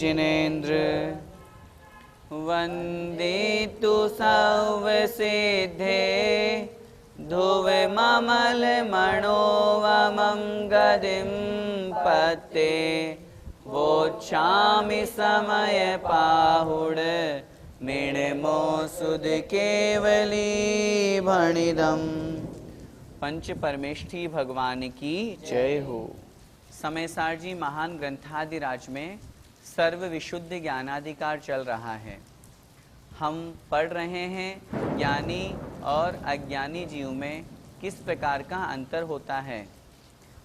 जिनेन्द्र वन्दे तु सर्वसिद्धे ध्रुवे ममलमणोवमं गदिं पते वोच्छामि समय पाहुड मिणमो सुध केवली भणिदम। पंच परमेष्ठी भगवान की जय हो। समयसार जी महान ग्रंथादिराज में सर्व विशुद्ध ज्ञानाधिकार चल रहा है। हम पढ़ रहे हैं ज्ञानी और अज्ञानी जीव में किस प्रकार का अंतर होता है।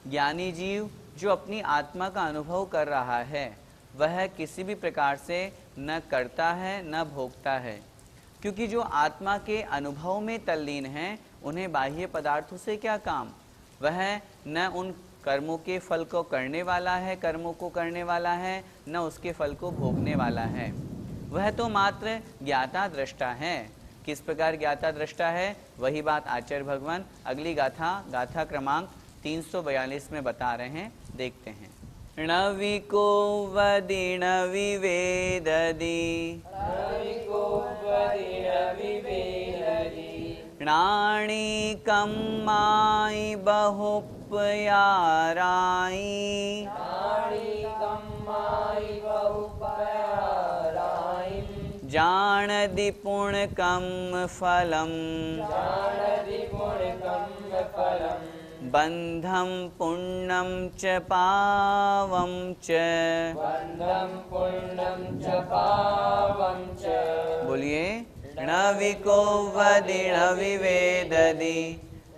ज्ञानी जीव जो अपनी आत्मा का अनुभव कर रहा है वह किसी भी प्रकार से न करता है न भोगता है, क्योंकि जो आत्मा के अनुभव में तल्लीन हैं उन्हें बाह्य पदार्थों से क्या काम। वह न उन कर्मों के फल को करने वाला है, कर्मों को करने वाला है, न उसके फल को भोगने वाला है। वह तो मात्र ज्ञाता दृष्टा है। किस प्रकार ज्ञाता दृष्टा है वही बात आचार्य भगवान अगली गाथा क्रमांक 342 में बता रहे हैं। देखते हैं। णविको वदिण विवेददि णाणिकं मायि बहुपयारायि जानदि पुण्यकं फलम् बंधं पुण्यं च पावं च बोलिए। णविको वदिण विवेददि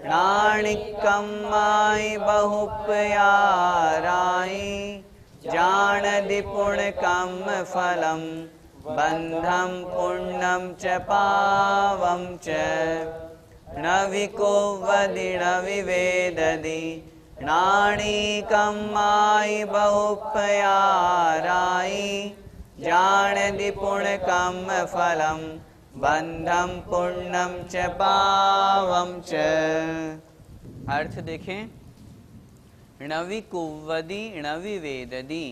णाणिकं मायि बहुपयारायि जानदि पुण्यकं फलं बंधं पुण्यं च पावं च। णविको वदिण विवेददि णाणिकं मायि बहुपयारायि जानदि पुण्यकं फलं बंधं पुण्यं च पावं च। अर्थ देखें। णवि कुव्वदि णवि वेददि।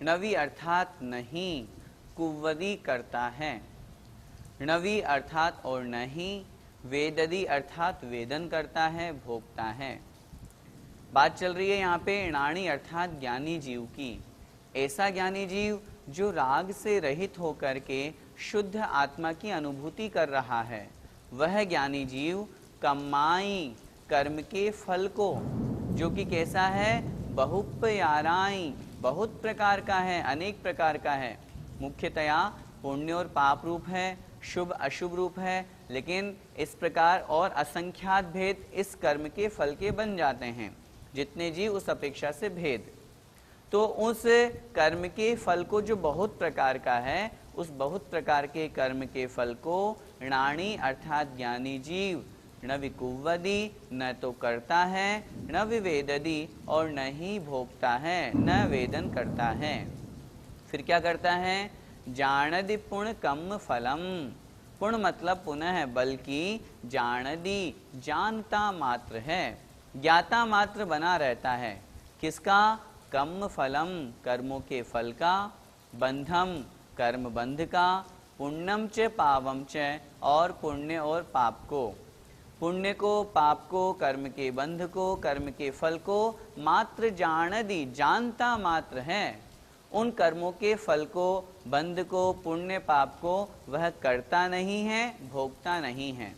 णवि अर्थात नहीं, कुव्वदि करता है। णवि अर्थात और नहीं, वेददि अर्थात वेदन करता है, भोगता है। बात चल रही है यहाँ पे णाणी अर्थात ज्ञानी जीव की। ऐसा ज्ञानी जीव जो राग से रहित होकर के शुद्ध आत्मा की अनुभूति कर रहा है, वह ज्ञानी जीव कमाई कर्म के फल को, जो कि कैसा है, बहुपयाराई बहुत प्रकार का है, अनेक प्रकार का है। मुख्यतया पुण्य और पाप रूप है, शुभ अशुभ रूप है, लेकिन इस प्रकार और असंख्यात भेद इस कर्म के फल के बन जाते हैं। जितने जीव उस अपेक्षा से भेद, तो उस कर्म के फल को जो बहुत प्रकार का है, उस बहुत प्रकार के कर्म के फल को णाणी अर्थात ज्ञानी जीव न विकुव्वदि न तो करता है, न विवेददि और न ही भोगता है, न वेदन करता है। फिर क्या करता है? जानदि पुण्यकम फलम। पुण्य मतलब पुनः है, बल्कि जानदि जानता मात्र है, ज्ञाता मात्र बना रहता है। किसका? कम फलम कर्मों के फल का, बंधम कर्म बंध का, पुण्यम च पावम च और पुण्य और पाप को, पुण्य को पाप को, कर्म के बंध को, कर्म के फल को मात्र जानदि जानता मात्र है। उन कर्मों के फल को, बंध को, पुण्य पाप को वह करता नहीं है, भोगता नहीं है।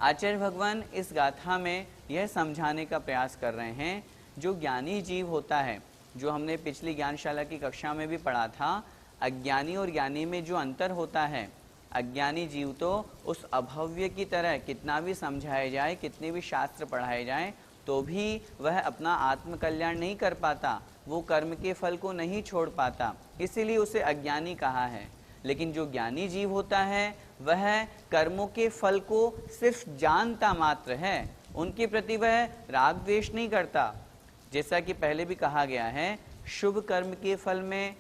आचार्य भगवान इस गाथा में यह समझाने का प्रयास कर रहे हैं, जो ज्ञानी जीव होता है, जो हमने पिछली ज्ञानशाला की कक्षा में भी पढ़ा था, अज्ञानी और ज्ञानी में जो अंतर होता है, अज्ञानी जीव तो उस अभव्य की तरह कितना भी समझाया जाए, कितने भी शास्त्र पढ़ाए जाएं, तो भी वह अपना आत्म कल्याण नहीं कर पाता, वो कर्म के फल को नहीं छोड़ पाता, इसीलिए उसे अज्ञानी कहा है। लेकिन जो ज्ञानी जीव होता है वह कर्मों के फल को सिर्फ जानता मात्र है, उनके प्रति वह राग द्वेष नहीं करता। जैसा कि पहले भी कहा गया है, शुभ कर्म के फल में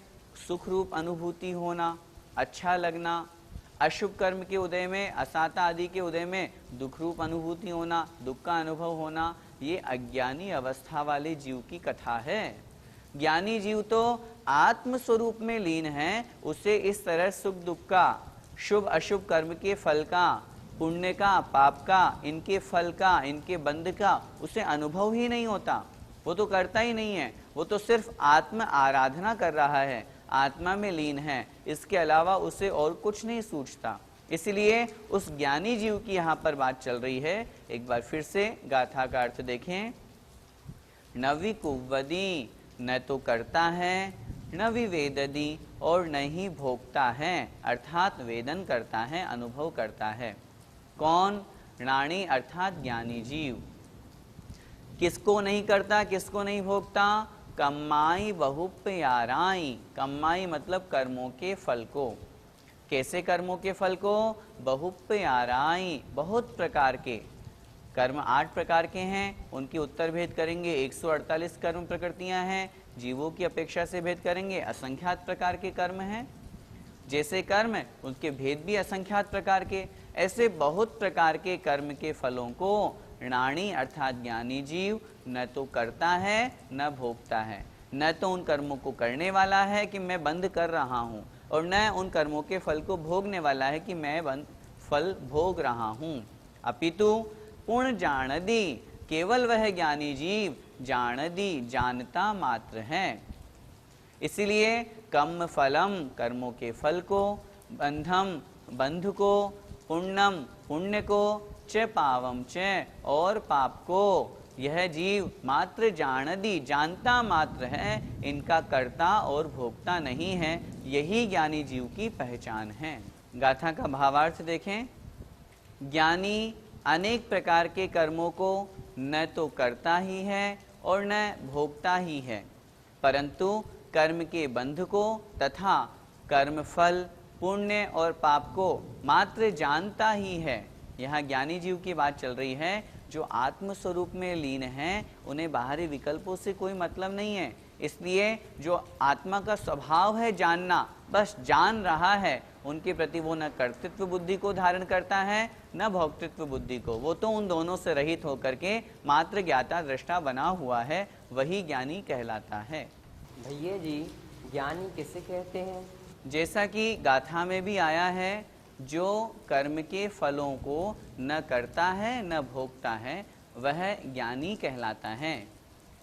सुख रूप अनुभूति होना, अच्छा लगना, अशुभ कर्म के उदय में, असाता आदि के उदय में दुख रूप अनुभूति होना, दुख का अनुभव होना, ये अज्ञानी अवस्था वाले जीव की कथा है। ज्ञानी जीव तो आत्म स्वरूप में लीन है, उसे इस तरह सुख दुख का, शुभ अशुभ कर्म के फल का, पुण्य का पाप का, इनके फल का, इनके बंध का उसे अनुभव ही नहीं होता। वो तो करता ही नहीं है, वो तो सिर्फ आत्म आराधना कर रहा है, आत्मा में लीन है, इसके अलावा उसे और कुछ नहीं सूझता। इसलिए उस ज्ञानी जीव की यहाँ पर बात चल रही है। एक बार फिर से गाथा का अर्थ देखें। न विकुवदी, न तो करता है, न विवेददी, और न ही भोगता है, अर्थात वेदन करता है, अनुभव करता है। कौन? राणी अर्थात ज्ञानी जीव। किसको नहीं करता, किसको नहीं भोगता? कम्माई बहुप्याराई। कम्माई मतलब कर्मों के फल को। कैसे कर्मों के फल को? बहुप्याराई, बहुत प्रकार के कर्म। 8 प्रकार के हैं, उनकी उत्तर भेद करेंगे। 148 कर्म प्रकृतियां हैं, जीवों की अपेक्षा से भेद करेंगे। असंख्यात प्रकार के कर्म हैं, जैसे कर्म उनके भेद भी असंख्यात प्रकार के। ऐसे बहुत प्रकार के कर्म के फलों को ऋणाणी अर्थात ज्ञानी जीव न तो करता है न भोगता है। न तो उन कर्मों को करने वाला है कि मैं बंद कर रहा हूँ, और न उन कर्मों के फल को भोगने वाला है कि मैं फल भोग रहा हूँ। अपितु पूर्ण जानदी, केवल वह ज्ञानी जीव जानदी, जानता मात्र है। इसलिए कम फलम, कर्मों के फल को, बंधम, बंध को, पुण्यम, पुण्य को, च पावम च, और पाप को, यह जीव मात्र जानदी, जानता मात्र है, इनका कर्ता और भोक्ता नहीं है। यही ज्ञानी जीव की पहचान है। गाथा का भावार्थ देखें। ज्ञानी अनेक प्रकार के कर्मों को न तो करता ही है और न भोगता ही है, परंतु कर्म के बंध को तथा कर्म फल, पुण्य और पाप को मात्र जानता ही है। यहाँ ज्ञानी जीव की बात चल रही है। जो आत्म स्वरूप में लीन हैं, उन्हें बाहरी विकल्पों से कोई मतलब नहीं है। इसलिए जो आत्मा का स्वभाव है जानना, बस जान रहा है, उनके प्रति वो न कर्तृत्व बुद्धि को धारण करता है न भोक्तृत्व बुद्धि को। वो तो उन दोनों से रहित होकर के मात्र ज्ञाता दृष्टा बना हुआ है, वही ज्ञानी कहलाता है। भैया जी, ज्ञानी किसे कहते हैं? जैसा कि गाथा में भी आया है, जो कर्म के फलों को न करता है न भोगता है, वह ज्ञानी कहलाता है।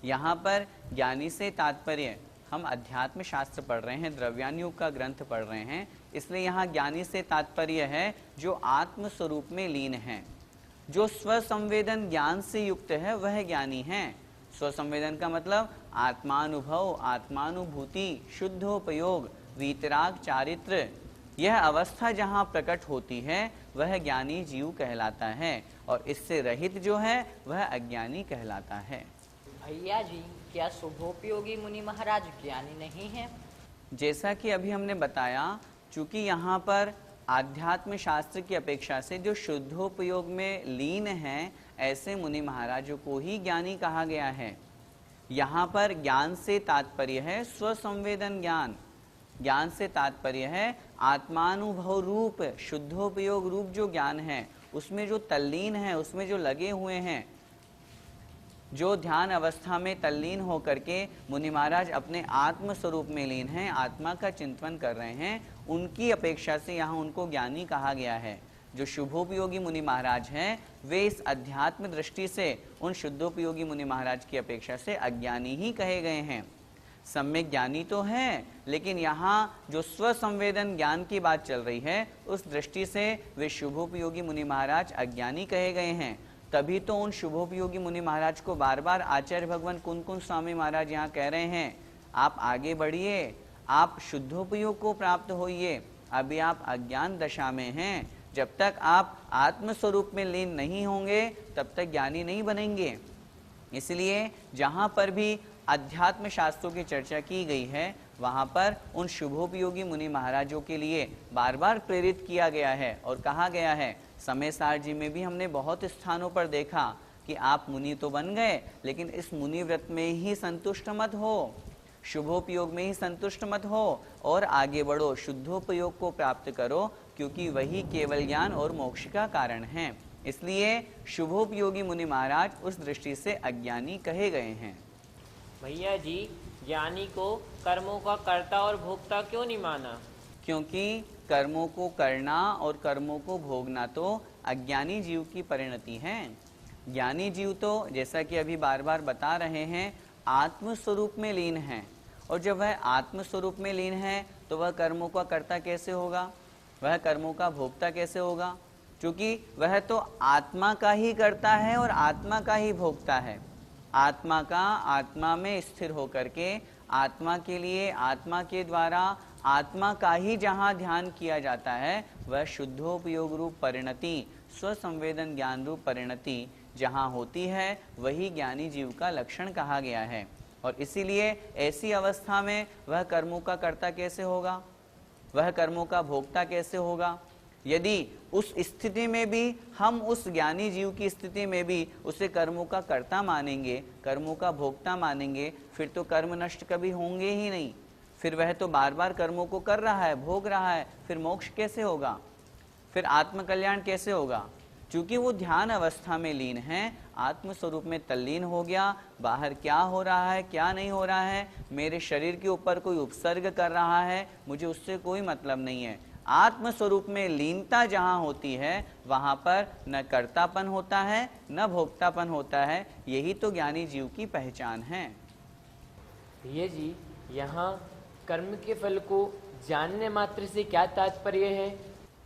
यहाँ पर ज्ञानी से तात्पर्य, हम अध्यात्म शास्त्र पढ़ रहे हैं, द्रव्यान योग का ग्रंथ पढ़ रहे हैं, इसलिए यहाँ ज्ञानी से तात्पर्य है जो आत्म स्वरूप में लीन है, जो स्वसंवेदन ज्ञान से युक्त है, वह ज्ञानी है। स्वसंवेदन का मतलब आत्मानुभव, आत्मानुभूति, शुद्धोपयोग, वीतराग चारित्र, यह अवस्था जहाँ प्रकट होती है वह ज्ञानी जीव कहलाता है, और इससे रहित जो है वह अज्ञानी कहलाता है। भैया जी, क्या शुभोपयोगी मुनि महाराज ज्ञानी नहीं है? जैसा कि अभी हमने बताया, चूंकि यहाँ पर आध्यात्म शास्त्र की अपेक्षा से जो शुद्धोपयोग में लीन हैं, ऐसे मुनि महाराजों को ही ज्ञानी कहा गया है। यहाँ पर ज्ञान से तात्पर्य है स्वसंवेदन ज्ञान। ज्ञान से तात्पर्य है आत्मानुभव रूप, शुद्धोपयोग रूप जो ज्ञान है, उसमें जो तल्लीन है, उसमें जो लगे हुए हैं, जो ध्यान अवस्था में तल्लीन होकर के मुनि महाराज अपने आत्म स्वरूप में लीन हैं, आत्मा का चिंतन कर रहे हैं, उनकी अपेक्षा से यहाँ उनको ज्ञानी कहा गया है। जो शुभोपयोगी मुनि महाराज हैं, वे इस अध्यात्म दृष्टि से उन शुद्धोपयोगी मुनि महाराज की अपेक्षा से अज्ञानी ही कहे गए हैं। सम्यक ज्ञानी तो है, लेकिन यहाँ जो स्वसंवेदन ज्ञान की बात चल रही है, उस दृष्टि से वे शुभोपयोगी मुनि महाराज अज्ञानी कहे गए हैं। तभी तो उन शुभोपयोगी मुनि महाराज को बार बार आचार्य भगवान कुन स्वामी महाराज यहाँ कह रहे हैं, आप आगे बढ़िए, आप शुद्धोपयोग को प्राप्त होइए, अभी आप अज्ञान दशा में हैं। जब तक आप आत्मस्वरूप में लीन नहीं होंगे, तब तक ज्ञानी नहीं बनेंगे। इसलिए जहाँ पर भी अध्यात्म शास्त्रों की चर्चा की गई है, वहाँ पर उन शुभोपयोगी मुनि महाराजों के लिए बार बार प्रेरित किया गया है और कहा गया है। समय सार जी में भी हमने बहुत स्थानों पर देखा कि आप मुनि तो बन गए, लेकिन इस मुनि व्रत में ही संतुष्ट मत हो, शुभोपयोग में ही संतुष्ट मत हो, और आगे बढ़ो, शुद्धोपयोग को प्राप्त करो, क्योंकि वही केवल ज्ञान और मोक्ष का कारण है। इसलिए शुभोपयोगी मुनि महाराज उस दृष्टि से अज्ञानी कहे गए हैं। भैया जी, ज्ञानी को कर्मों का कर्ता और भोक्ता क्यों नहीं माना? क्योंकि कर्मों को करना और कर्मों को भोगना तो अज्ञानी जीव की परिणति है। ज्ञानी जीव तो जैसा कि अभी बार बार बता रहे हैं आत्म स्वरूप में लीन है, और जब वह आत्म स्वरूप में लीन है तो वह कर्मों का कर्ता कैसे होगा, वह कर्मों का भोक्ता कैसे होगा? क्योंकि वह तो आत्मा का ही करता है और आत्मा का ही भोगता है। आत्मा का आत्मा में स्थिर होकर के आत्मा के लिए आत्मा के द्वारा आत्मा का ही जहाँ ध्यान किया जाता है वह शुद्धोपयोग रूप परिणति, स्वसंवेदन ज्ञान रूप परिणति जहाँ होती है वही ज्ञानी जीव का लक्षण कहा गया है। और इसीलिए ऐसी अवस्था में वह कर्मों का कर्ता कैसे होगा, वह कर्मों का भोक्ता कैसे होगा? यदि उस स्थिति में भी हम उस ज्ञानी जीव की स्थिति में भी उसे कर्मों का कर्ता मानेंगे, कर्मों का भोक्ता मानेंगे, फिर तो कर्म नष्ट कभी होंगे ही नहीं। फिर वह तो बार बार कर्मों को कर रहा है, भोग रहा है, फिर मोक्ष कैसे होगा, फिर आत्मकल्याण कैसे होगा? क्योंकि वो ध्यान अवस्था में लीन है, आत्म स्वरूप में तल्लीन हो गया। बाहर क्या हो रहा है क्या नहीं हो रहा है, मेरे शरीर के ऊपर कोई उपसर्ग कर रहा है, मुझे उससे कोई मतलब नहीं है। आत्म स्वरूप में लीनता जहाँ होती है वहाँ पर न कर्तापन होता है न भोक्तापन होता है। यही तो ज्ञानी जीव की पहचान है। ये जी, यहाँ कर्म के फल को जानने मात्र से क्या तात्पर्य है?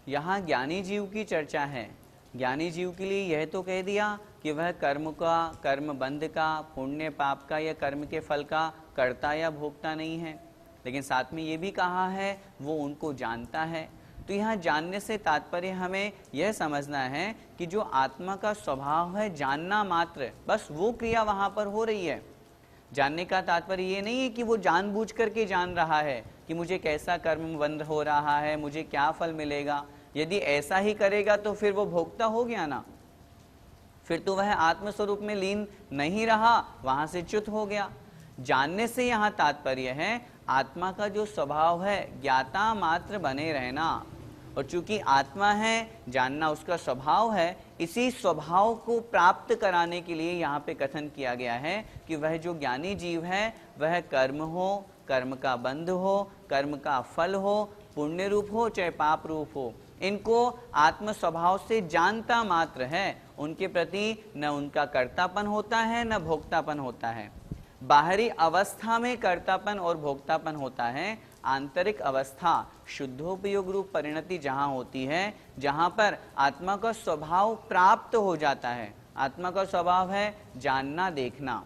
यहाँ ज्ञानी जीव की चर्चा है। ज्ञानी जीव के लिए यह तो कह दिया कि वह कर्म का, कर्म बंध का, पुण्य पाप का या कर्म के फल का कर्ता या भोक्ता नहीं है, लेकिन साथ में ये भी कहा है वो उनको जानता है। तो यहाँ जानने से तात्पर्य हमें यह समझना है कि जो आत्मा का स्वभाव है जानना मात्र, बस वो क्रिया वहाँ पर हो रही है। जानने का तात्पर्य ये नहीं है कि वो जानबूझ करके जान रहा है कि मुझे कैसा कर्म बंध हो रहा है, मुझे क्या फल मिलेगा। यदि ऐसा ही करेगा तो फिर वो भोक्ता हो गया ना, फिर तो वह आत्मस्वरूप में लीन नहीं रहा, वहां से च्युत हो गया। जानने से यहाँ तात्पर्य है आत्मा का जो स्वभाव है ज्ञाता मात्र बने रहना, और चूंकि आत्मा है जानना उसका स्वभाव है, इसी स्वभाव को प्राप्त कराने के लिए यहाँ पे कथन किया गया है कि वह जो ज्ञानी जीव है वह कर्म हो, कर्म का बंध हो, कर्म का फल हो, पुण्य रूप हो चाहे पाप रूप हो, इनको आत्म स्वभाव से जानता मात्र है। उनके प्रति न उनका कर्तापन होता है न भोक्तापन होता है। बाहरी अवस्था में कर्तापन और भोक्तापन होता है, आंतरिक अवस्था शुद्धोपयोग रूप परिणति जहाँ होती है, जहाँ पर आत्मा का स्वभाव प्राप्त हो जाता है। आत्मा का स्वभाव है जानना, देखना।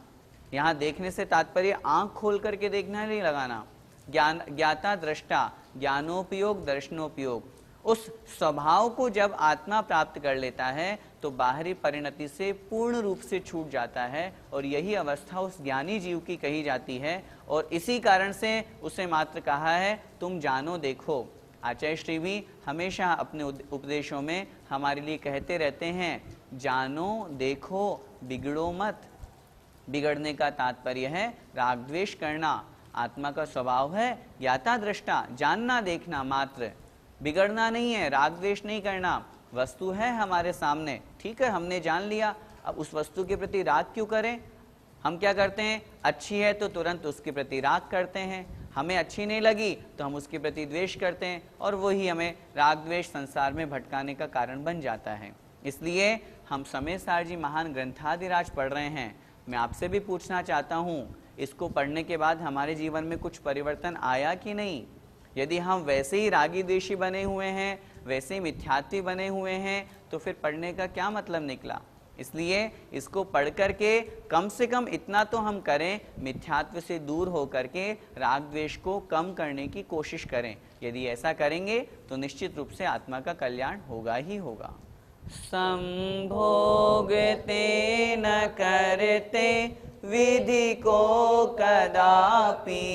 यहाँ देखने से तात्पर्य आंख खोल करके देखना नहीं लगाना। ज्ञान, ज्ञाता दृष्टा, ज्ञानोपयोग दर्शनोपयोग, उस स्वभाव को जब आत्मा प्राप्त कर लेता है तो बाहरी परिणति से पूर्ण रूप से छूट जाता है, और यही अवस्था उस ज्ञानी जीव की कही जाती है। और इसी कारण से उसे मात्र कहा है तुम जानो देखो। आचार्य श्री भी हमेशा अपने उपदेशों में हमारे लिए कहते रहते हैं जानो देखो बिगड़ो मत। बिगड़ने का तात्पर्य है राग द्वेष करना। आत्मा का स्वभाव है ज्ञाता दृष्टा, जानना देखना मात्र, बिगड़ना नहीं है, राग द्वेष नहीं करना। वस्तु है हमारे सामने, ठीक है हमने जान लिया, अब उस वस्तु के प्रति राग क्यों करें? हम क्या करते हैं, अच्छी है तो तुरंत उसके प्रति राग करते हैं, हमें अच्छी नहीं लगी तो हम उसके प्रति द्वेष करते हैं, और वही हमें राग द्वेष संसार में भटकाने का कारण बन जाता है। इसलिए हम समय सार जी महान ग्रंथादिराज पढ़ रहे हैं। मैं आपसे भी पूछना चाहता हूँ इसको पढ़ने के बाद हमारे जीवन में कुछ परिवर्तन आया कि नहीं? यदि हम वैसे ही रागी द्वेषी बने हुए हैं, वैसे ही मिथ्यात्वी बने हुए हैं, तो फिर पढ़ने का क्या मतलब निकला? इसलिए इसको पढ़ करके कम से कम इतना तो हम करें, मिथ्यात्व से दूर हो करके राग द्वेष को कम करने की कोशिश करें। यदि ऐसा करेंगे तो निश्चित रूप से आत्मा का कल्याण होगा ही होगा। संभोगते न करते विधि को कदापि,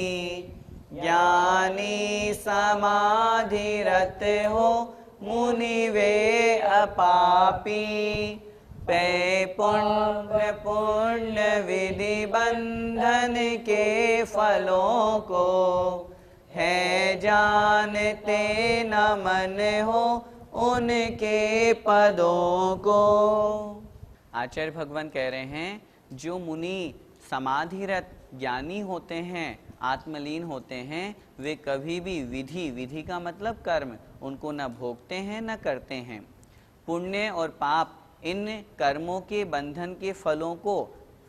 ज्ञानी समाधिरत हो मुनि वे अपापी। पे पुण्य पुण्य विधि बंधन के फलों को, है जानते न मन हो उनके पदों को। आचार्य भगवान कह रहे हैं जो मुनि समाधिरत ज्ञानी होते हैं आत्मलीन होते हैं वे कभी भी विधि, विधि का मतलब कर्म, उनको न भोगते हैं न करते हैं। पुण्य और पाप इन कर्मों के बंधन के फलों को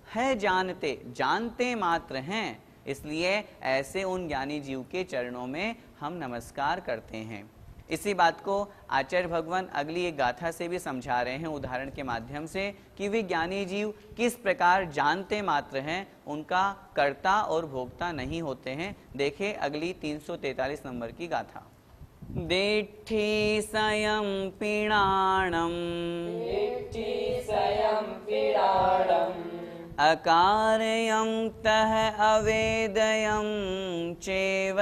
है जानते, जानते मात्र हैं, इसलिए ऐसे उन ज्ञानी जीव के चरणों में हम नमस्कार करते हैं। इसी बात को आचार्य भगवान अगली एक गाथा से भी समझा रहे हैं, उदाहरण के माध्यम से, कि वे ज्ञानी जीव किस प्रकार जानते मात्र हैं, उनका कर्ता और भोक्ता नहीं होते हैं। देखें अगली 343 नंबर की गाथा। दिट्ठी सयं पीणाणम अकारयं तह अवेदयं चैव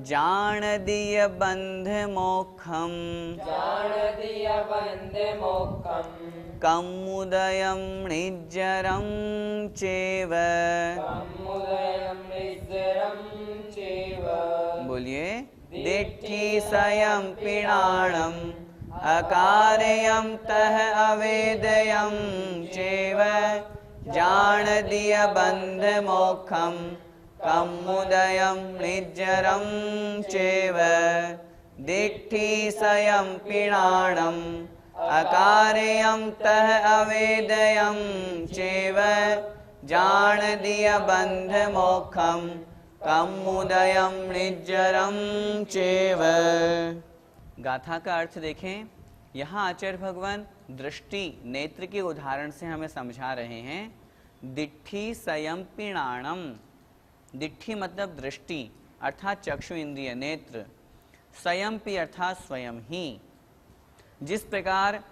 जाणदीय बंध मोक्षम कमुदयं निज्जरं चैव। बोलिए, दिट्ठी सयं पीणाणम अकारयं तह अवेदयं चैव जाणदीय बंध मोक्षम कमुदयं निज्जरं चैव। दिट्ठी सयं पीणाणम अकारयं तह अवेदयं चैव जाणदीय बंध मोक्षम कमुदयं निज्जरं चैव। गाथा का अर्थ देखें। यहाँ आचार्य भगवान दृष्टि, नेत्र के उदाहरण से हमें समझा रहे हैं। दिट्ठी सयं पीणाणम, दिट्ठी मतलब दृष्टि अर्थात चक्षु इंद्रिय, नेत्र। स्वयं पी अर्थात स्वयं ही। जिस प्रकार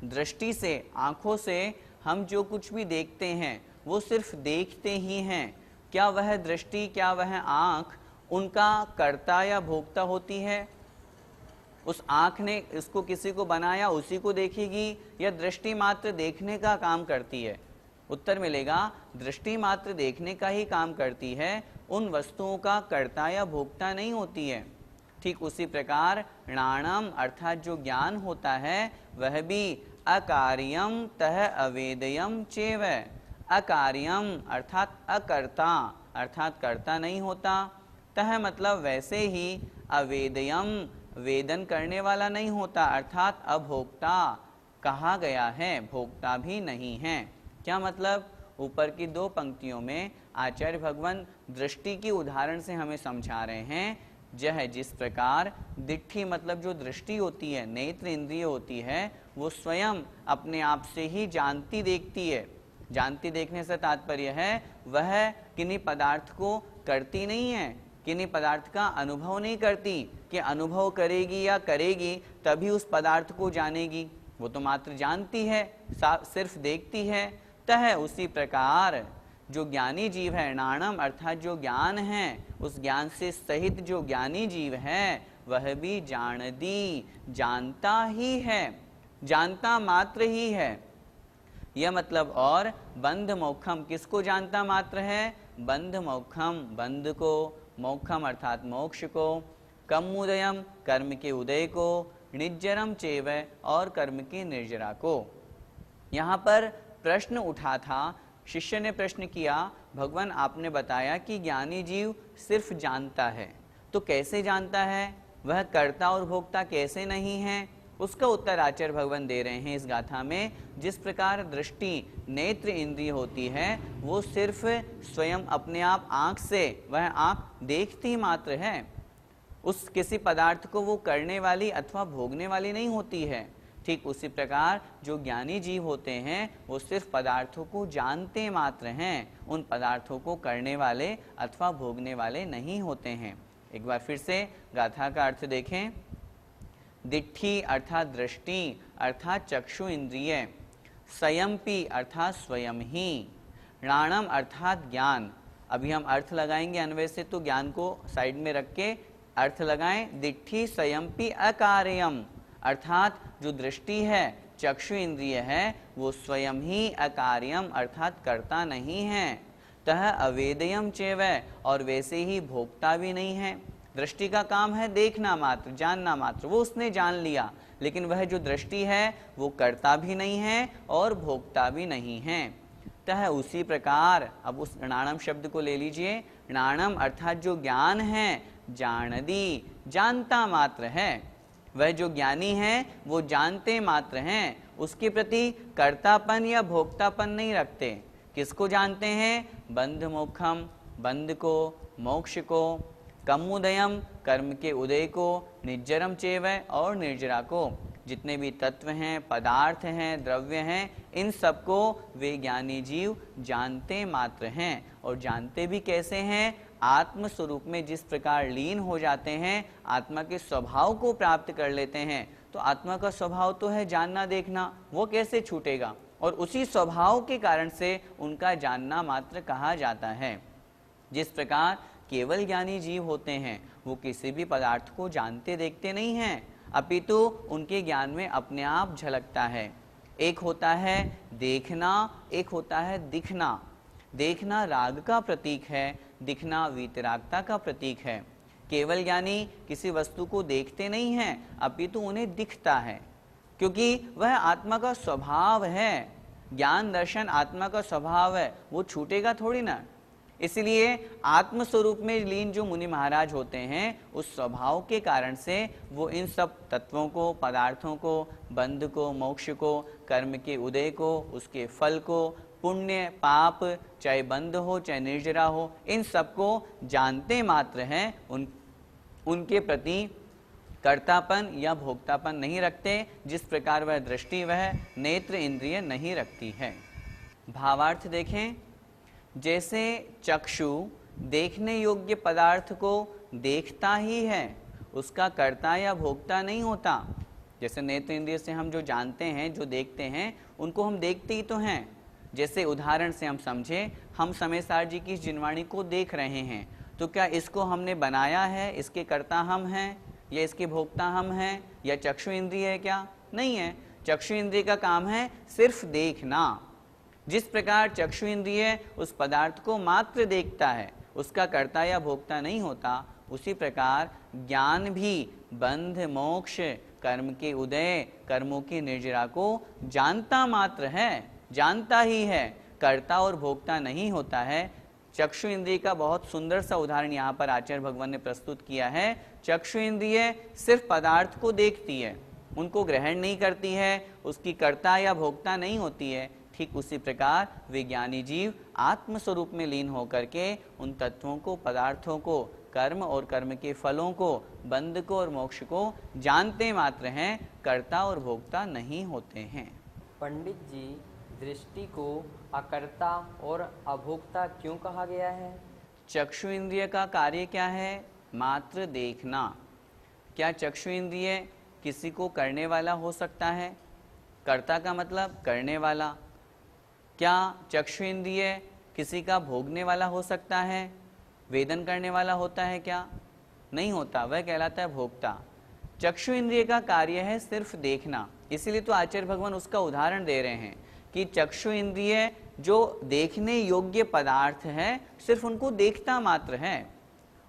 दृष्टि से, आंखों से हम जो कुछ भी देखते हैं वो सिर्फ देखते ही हैं, क्या वह दृष्टि, क्या वह आंख उनका कर्ता या भोक्ता होती है? उस आंख ने इसको किसी को बनाया, उसी को देखेगी, या दृष्टि मात्र देखने का काम करती है? उत्तर मिलेगा, दृष्टि मात्र देखने का ही काम करती है, उन वस्तुओं का कर्ता या भोक्ता नहीं होती है। ठीक उसी प्रकार ज्ञानम अर्थात जो ज्ञान होता है वह भी अकार्यम तह अवेदयम चैव। अकार्यम अर्थात अकर्ता, अर्थात कर्ता नहीं होता। तह मतलब वैसे ही, अवेदयम वेदन करने वाला नहीं होता, अर्थात अभोक्ता कहा गया है, भोक्ता भी नहीं है। क्या मतलब? ऊपर की दो पंक्तियों में आचार्य भगवान दृष्टि की उदाहरण से हमें समझा रहे हैं। यह जिस प्रकार दिट्ठी मतलब जो दृष्टि होती है, नेत्र इंद्रिय होती है, वो स्वयं अपने आप से ही जानती देखती है। जानती देखने से तात्पर्य है वह किन्हीं पदार्थ को करती नहीं है, किन्हीं पदार्थ का अनुभव नहीं करती कि अनुभव करेगी या करेगी तभी उस पदार्थ को जानेगी। वो तो मात्र जानती है, सिर्फ देखती है। तह उसी प्रकार जो ज्ञानी जीव है, ज्ञानम अर्थात जो ज्ञान है, उस ज्ञान से सहित जो ज्ञानी जीव है वह भी जानदी, जानता ही है, जानता मात्र ही है। यह मतलब और बंध मोक्षम किसको जानता मात्र है? बंध मोक्षम बंध को, मोक्षम अर्थात मोक्ष को, कमुदयम कर्म के उदय को, निज्जरम चैव और कर्म की निर्जरा को। यहाँ पर प्रश्न उठा था, शिष्य ने प्रश्न किया, भगवान आपने बताया कि ज्ञानी जीव सिर्फ जानता है, तो कैसे जानता है? वह कर्ता और भोक्ता कैसे नहीं है? उसका उत्तर आचार्य भगवान दे रहे हैं इस गाथा में। जिस प्रकार दृष्टि नेत्र इंद्रिय होती है, वो सिर्फ स्वयं अपने आप आँख से, वह आँख देखती मात्र है, उस किसी पदार्थ को वो करने वाली अथवा भोगने वाली नहीं होती है। ठीक उसी प्रकार जो ज्ञानी जीव होते हैं वो सिर्फ पदार्थों को जानते मात्र हैं, उन पदार्थों को करने वाले अथवा भोगने वाले नहीं होते हैं। एक बार फिर से गाथा का अर्थ देखें। दिट्ठी अर्थात दृष्टि अर्थात चक्षु इंद्रिय, स्वयंपी अर्थात स्वयं ही, ज्ञानम अर्थात ज्ञान। अभी हम अर्थ लगाएंगे अन्वय से, तो ज्ञान को साइड में रख के अर्थ लगाएं। दिट्ठी स्वयंपी अकार्यम अर्थात जो दृष्टि है, चक्षु इंद्रिय है, वो स्वयं ही अकार्यम अर्थात करता नहीं है। तह अवेदयम चैव और वैसे ही भोक्ता भी नहीं है। दृष्टि का काम है देखना मात्र, जानना मात्र, वो उसने जान लिया, लेकिन वह जो दृष्टि है वो कर्ता भी नहीं है और भोक्ता भी नहीं है। तह उसी प्रकार अब उस णाणम शब्द को ले लीजिए। णाणम अर्थात जो ज्ञान है, जानदी जानता मात्र है। वह जो ज्ञानी है वो जानते मात्र हैं, उसके प्रति कर्तापन या भोक्तापन नहीं रखते। किसको जानते हैं? बंध मोक्षम, बंध को, मोक्ष को, कमुदयम कर्म के उदय को, निज्जरम चेवै और निर्जरा को। जितने भी तत्व हैं, पदार्थ हैं, द्रव्य हैं, इन सबको वे ज्ञानी जीव जानते मात्र हैं। और जानते भी कैसे हैं? आत्म स्वरूप में जिस प्रकार लीन हो जाते हैं, आत्मा के स्वभाव को प्राप्त कर लेते हैं। तो आत्मा का स्वभाव तो है जानना देखना, वो कैसे छूटेगा? और उसी स्वभाव के कारण से उनका जानना मात्र कहा जाता है। जिस प्रकार केवल ज्ञानी जीव होते हैं, वो किसी भी पदार्थ को जानते देखते नहीं हैं, अपितु उनके ज्ञान में अपने आप झलकता है। एक होता है देखना, एक होता है दिखना। देखना राग का प्रतीक है, दिखना वीतरागता का प्रतीक है। केवल ज्ञानी किसी वस्तु को देखते नहीं हैं, अपितु उन्हें दिखता है, क्योंकि वह आत्मा का स्वभाव है। ज्ञान दर्शन आत्मा का स्वभाव है, वो छूटेगा थोड़ी ना। इसलिए आत्म स्वरूप में लीन जो मुनि महाराज होते हैं, उस स्वभाव के कारण से वो इन सब तत्वों को, पदार्थों को, बंध को, मोक्ष को, कर्म के उदय को, उसके फल को, पुण्य पाप, चाहे बंध हो चाहे निर्जरा हो, इन सबको जानते मात्र हैं। उनके प्रति कर्तापन या भोक्तापन नहीं रखते, जिस प्रकार वह दृष्टि वह नेत्र इंद्रिय नहीं रखती है। भावार्थ देखें। जैसे चक्षु देखने योग्य पदार्थ को देखता ही है, उसका कर्ता या भोक्ता नहीं होता। जैसे नेत्र इंद्रिय से हम जो जानते हैं, जो देखते हैं, उनको हम देखते ही तो हैं। जैसे उदाहरण से हम समझे, हम समेसार जी की जिनवाणी को देख रहे हैं, तो क्या इसको हमने बनाया है? इसके कर्ता हम हैं या इसके भोक्ता हम हैं? या चक्षु इंद्रिय है क्या? नहीं है। चक्षु इंद्रिय का काम है सिर्फ देखना। जिस प्रकार चक्षु इंद्रिय उस पदार्थ को मात्र देखता है, उसका कर्ता या भोक्ता नहीं होता, उसी प्रकार ज्ञान भी बंध मोक्ष कर्म के उदय कर्मों की निर्जरा को जानता मात्र है, जानता ही है, कर्ता और भोक्ता नहीं होता है। चक्षु इंद्रिय का बहुत सुंदर सा उदाहरण यहाँ पर आचार्य भगवान ने प्रस्तुत किया है। चक्षु इंद्रिय सिर्फ पदार्थ को देखती है, उनको ग्रहण नहीं करती है, उसकी कर्ता या भोक्ता नहीं होती है। ठीक उसी प्रकार विज्ञानी जीव आत्म स्वरूप में लीन होकर के उन तत्वों को, पदार्थों को, कर्म और कर्म के फलों को, बंध को और मोक्ष को जानते मात्र हैं, कर्ता और भोक्ता नहीं होते हैं। पंडित जी, दृष्टि को अकर्ता और अभोक्ता क्यों कहा गया है? चक्षु इंद्रिय का कार्य क्या है? मात्र देखना। क्या चक्षु इंद्रिय किसी को करने वाला हो सकता है? कर्ता का मतलब करने वाला। क्या चक्षु इंद्रिय किसी का भोगने वाला हो सकता है? वेदन करने वाला होता है क्या? नहीं होता, वह कहलाता है भोक्ता। चक्षु इंद्रिय का कार्य है सिर्फ देखना, इसीलिए तो आचार्य भगवान उसका उदाहरण दे रहे हैं कि चक्षु इंद्रिय जो देखने योग्य पदार्थ है, सिर्फ उनको देखता मात्र है,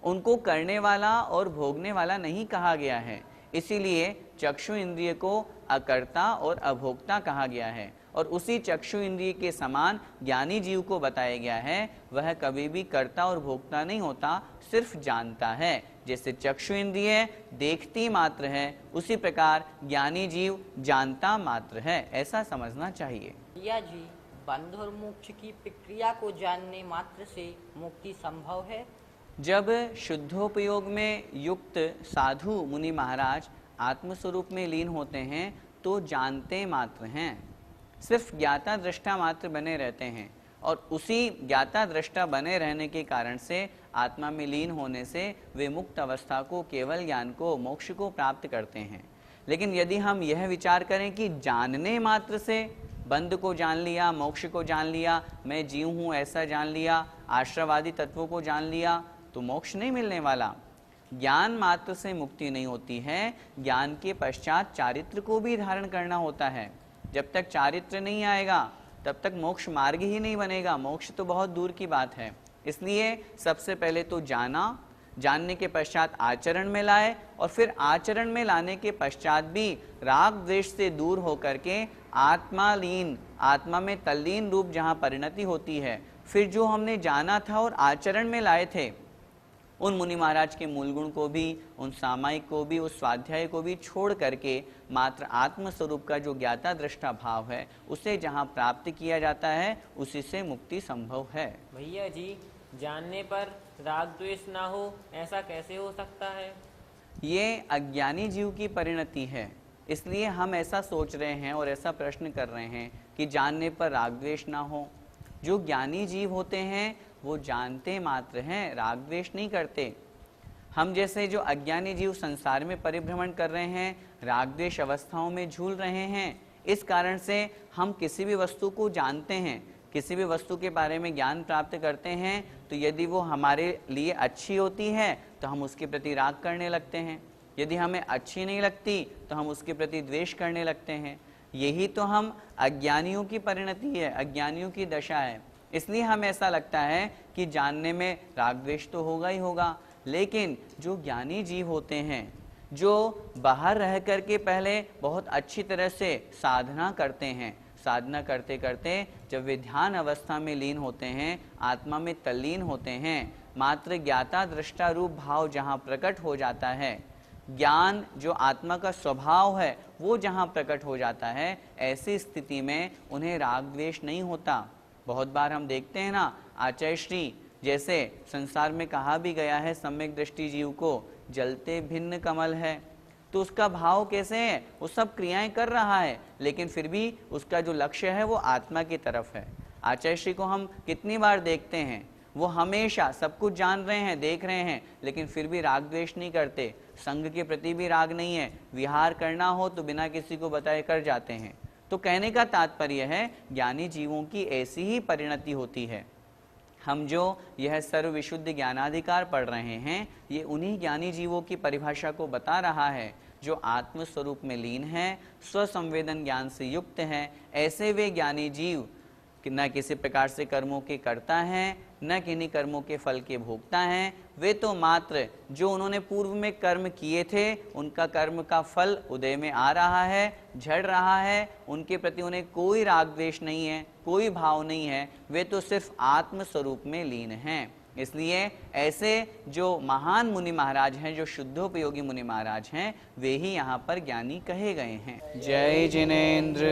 उनको करने वाला और भोगने वाला नहीं कहा गया है। इसीलिए चक्षु इंद्रिय को अकर्ता और अभोक्ता कहा गया है। और उसी चक्षु इंद्रिय के समान ज्ञानी जीव को बताया गया है, वह कभी भी कर्ता और भोक्ता नहीं होता, सिर्फ जानता है। जैसे चक्षु इंद्रिय देखती मात्र है, उसी प्रकार ज्ञानी जीव जानता मात्र है, ऐसा समझना चाहिए। भैया जी, बंध और मोक्ष की प्रक्रिया को जानने मात्र से मुक्ति संभव है? जब शुद्धोपयोग में युक्त साधु मुनि महाराज आत्मस्वरूप में लीन होते हैं, तो जानते मात्र हैं, सिर्फ ज्ञाता दृष्टा मात्र बने रहते हैं। और उसी ज्ञाता दृष्टा बने रहने के कारण से आत्मा में लीन होने से वे मुक्त अवस्था को, केवल ज्ञान को, मोक्ष को प्राप्त करते हैं। लेकिन यदि हम यह विचार करें कि जानने मात्र से बंध को जान लिया, मोक्ष को जान लिया, मैं जीव हूँ ऐसा जान लिया, आश्रवादी तत्वों को जान लिया, तो मोक्ष नहीं मिलने वाला। ज्ञान मात्र से मुक्ति नहीं होती है, ज्ञान के पश्चात चारित्र को भी धारण करना होता है। जब तक चारित्र नहीं आएगा तब तक मोक्ष मार्ग ही नहीं बनेगा, मोक्ष तो बहुत दूर की बात है। इसलिए सबसे पहले तो जाना, जानने के पश्चात आचरण में लाए और फिर आचरण में लाने के पश्चात भी राग द्वेष से दूर होकर के आत्मालीन, आत्मा में तल्लीन रूप जहाँ परिणति होती है, फिर जो हमने जाना था और आचरण में लाए थे उन मुनि महाराज के मूल गुण को भी, उन सामायिक को भी, उस स्वाध्याय को भी छोड़ करके मात्र आत्म स्वरूप का जो ज्ञाता दृष्टा भाव है उसे जहाँ प्राप्त किया जाता है उसी से मुक्ति संभव है। भैया जी, जानने पर राग द्वेष ना हो ऐसा कैसे हो सकता है? ये अज्ञानी जीव की परिणति है, इसलिए हम ऐसा सोच रहे हैं और ऐसा प्रश्न कर रहे हैं कि जानने पर राग द्वेष ना हो। जो ज्ञानी जीव होते हैं वो जानते मात्र हैं, राग द्वेष नहीं करते। हम जैसे जो अज्ञानी जीव संसार में परिभ्रमण कर रहे हैं, राग द्वेष अवस्थाओं में झूल रहे हैं। इस कारण से हम किसी भी वस्तु को जानते हैं, किसी भी वस्तु के बारे में ज्ञान प्राप्त करते हैं, तो यदि वो हमारे लिए अच्छी होती है तो हम उसके प्रति राग करने लगते हैं, यदि हमें अच्छी नहीं लगती तो हम उसके प्रति द्वेष करने लगते हैं। यही तो हम अज्ञानियों की परिणति है, अज्ञानियों की दशा है। इसलिए हमें ऐसा लगता है कि जानने में राग द्वेष तो होगा ही होगा, लेकिन जो ज्ञानी जीव होते हैं, जो बाहर रह कर के पहले बहुत अच्छी तरह से साधना करते हैं, साधना करते करते जब वे ध्यान अवस्था में लीन होते हैं, आत्मा में तल्लीन होते हैं, मात्र ज्ञाता दृष्टा रूप भाव जहाँ प्रकट हो जाता है, ज्ञान जो आत्मा का स्वभाव है वो जहाँ प्रकट हो जाता है, ऐसी स्थिति में उन्हें राग द्वेष नहीं होता। बहुत बार हम देखते हैं ना, आचार्य श्री जैसे संसार में कहा भी गया है, सम्यक दृष्टि जीव को जलते भिन्न कमल है, तो उसका भाव कैसे है? वो सब क्रियाएं कर रहा है लेकिन फिर भी उसका जो लक्ष्य है वो आत्मा की तरफ है। आचार्य श्री को हम कितनी बार देखते हैं, वो हमेशा सब कुछ जान रहे हैं, देख रहे हैं, लेकिन फिर भी राग द्वेष नहीं करते, संग के प्रति भी राग नहीं है, विहार करना हो तो बिना किसी को बताए कर जाते हैं। तो कहने का तात्पर्य है ज्ञानी जीवों की ऐसी ही परिणति होती है। हम जो यह सर्व विशुद्ध ज्ञानाधिकार पढ़ रहे हैं, ये उन्हीं ज्ञानी जीवों की परिभाषा को बता रहा है जो आत्म स्वरूप में लीन है, स्वसंवेदन ज्ञान से युक्त हैं। ऐसे वे ज्ञानी जीव न किसी प्रकार से कर्मों के करता हैं, न किन्हीं कर्मों के फल के भोगता हैं। वे तो मात्र जो उन्होंने पूर्व में कर्म किए थे, उनका कर्म का फल उदय में आ रहा है, झड़ रहा है, उनके प्रति उन्हें कोई राग द्वेष नहीं है, कोई भाव नहीं है, वे तो सिर्फ आत्म स्वरूप में लीन हैं। इसलिए ऐसे जो महान मुनि महाराज हैं, जो शुद्धोपयोगी मुनि महाराज हैं, वे ही यहाँ पर ज्ञानी कहे गए हैं। जय जिनेन्द्र।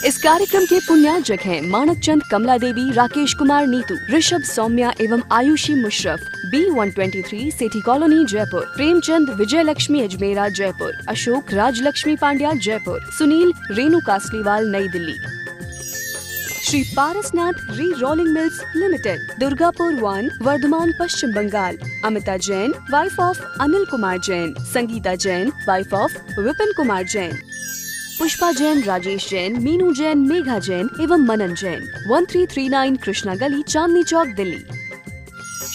इस कार्यक्रम के पुण्यार्जक हैं मानक चंद, कमला देवी, राकेश कुमार नीतू, ऋषभ सौम्या एवं Ayushi Musharraf, B123 Sethi colony Jaipur, Premchand Vijay Lakshmi Ajmera Jaipur, Ashok Rajlakshmi Pandya Jaipur, Sunil Renu Kasliwal New Delhi. Shri Parasnath re rolling mills limited, Durgapur 1, Bardhaman Paschim Bangal. Amita Jain, wife of Anil Kumar Jain, Sangeeta Jain, wife of Vipin Kumar Jain, Pushpa Jain, Rajesh Jain, Meenu Jain, Megha Jain एवं मनन जैन, 1339 कृष्णा गली, चांदनी चौक, दिल्ली।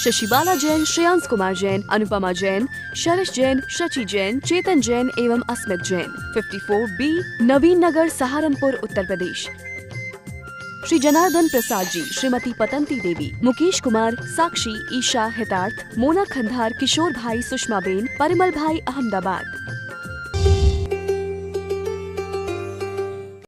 शशिबाला जैन, श्रेयांश कुमार जैन, अनुपमा जैन, शरश जैन, शची जैन, चेतन जैन एवं अस्मित जैन, 54B, नवीन नगर, सहारनपुर, उत्तर प्रदेश। श्री जनार्दन प्रसाद जी, श्रीमती पतंती देवी, मुकेश कुमार, साक्षी, ईशा, हितार्थ, मोना खंधार, किशोर भाई, सुषमा बेन, परिमल भाई, अहमदाबाद।